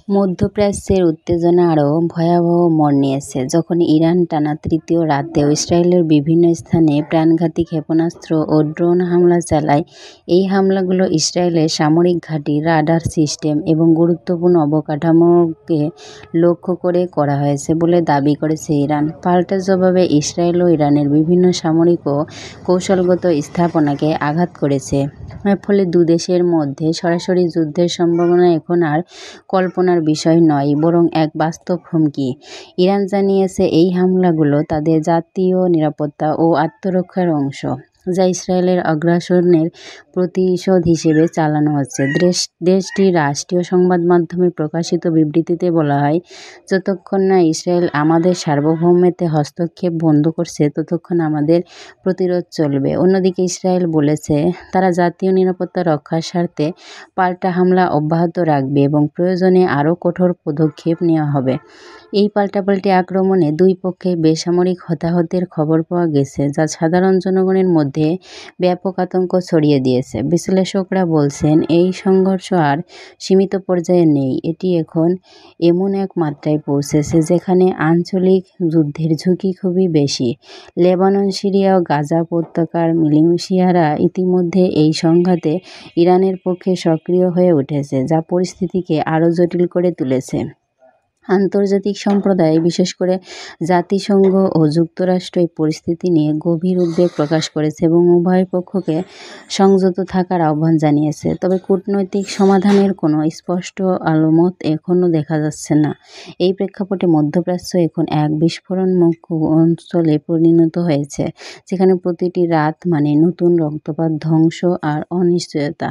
মধ্যপ্রাচ্যের উত্তেজনা আরও ভয়াবহ মোড় নিয়েছে যখন ইরান টানা তৃতীয় রাতেও ইসরায়েলের বিভিন্ন স্থানে প্রাণঘাতী ক্ষেপণাস্ত্র ও ড্রোন হামলা চালায়। এই হামলাগুলো ইসরায়েলের সামরিক ঘাঁটি, রাডার সিস্টেম এবং গুরুত্বপূর্ণ অবকাঠামোকে লক্ষ্য করে করা হয়েছে বলে দাবি করেছে ইরান। পাল্টা জবাবে ইসরায়েল ও ইরানের বিভিন্ন সামরিক ও কৌশলগত স্থাপনাকে আঘাত করেছে। এর ফলে দুদেশের মধ্যে সরাসরি যুদ্ধের সম্ভাবনা এখন আর কল্পনার বিষয় নয়, বরং এক বাস্তব হুমকি। ইরান জানিয়েছে এই হামলাগুলো তাদের জাতীয় নিরাপত্তা ও আত্মরক্ষার অংশ, যা ইসরায়েলের আগ্রাসনের প্রতিশোধ হিসেবে চালানো হচ্ছে। দেশটির রাষ্ট্রীয় সংবাদ মাধ্যমে প্রকাশিত বিবৃতিতে বলা হয়, যতক্ষণ না ইসরায়েল আমাদের সার্বভৌমত্বে হস্তক্ষেপ বন্ধ করছে, ততক্ষণ আমাদের প্রতিরোধ চলবে। অন্যদিকে ইসরায়েল বলেছে, তারা জাতীয় নিরাপত্তা রক্ষার স্বার্থে পাল্টা হামলা অব্যাহত রাখবে এবং প্রয়োজনে আরও কঠোর পদক্ষেপ নেওয়া হবে। এই পাল্টাপাল্টি আক্রমণে দুই পক্ষেই বেসামরিক হতাহতের খবর পাওয়া গেছে, যা সাধারণ জনগণের মধ্যে ব্যাপক আতঙ্ক ছড়িয়ে দিয়েছে। বিশ্লেষকরা বলছেন, এই সংঘর্ষ আর সীমিত পর্যায়ে নেই, এটি এখন এমন এক মাত্রায় পৌঁছেছে যেখানে আঞ্চলিক যুদ্ধের ঝুঁকি খুবই বেশি। লেবানন, সিরিয়া ও গাজা উপত্যকার মিলিশিয়ারা ইতিমধ্যে এই সংঘাতে ইরানের পক্ষে সক্রিয় হয়ে উঠেছে, যা পরিস্থিতিকে আরও জটিল করে তুলেছে। আন্তর্জাতিক সম্প্রদায়, বিশেষ করে জাতিসংঘ ও যুক্তরাষ্ট্র, এই পরিস্থিতি নিয়ে গভীর উদ্বেগ প্রকাশ করেছে এবং উভয় পক্ষকে সংযত থাকার আহ্বান জানিয়েছে। তবে কূটনৈতিক সমাধানের কোনো স্পষ্ট আলামত এখনও দেখা যাচ্ছে না। এই প্রেক্ষাপটে মধ্যপ্রাচ্য এখন এক বিস্ফোরণমুক্ত অঞ্চলে পরিণত হয়েছে, যেখানে প্রতিটি রাত মানে নতুন রক্তপাত, ধ্বংস আর অনিশ্চয়তা।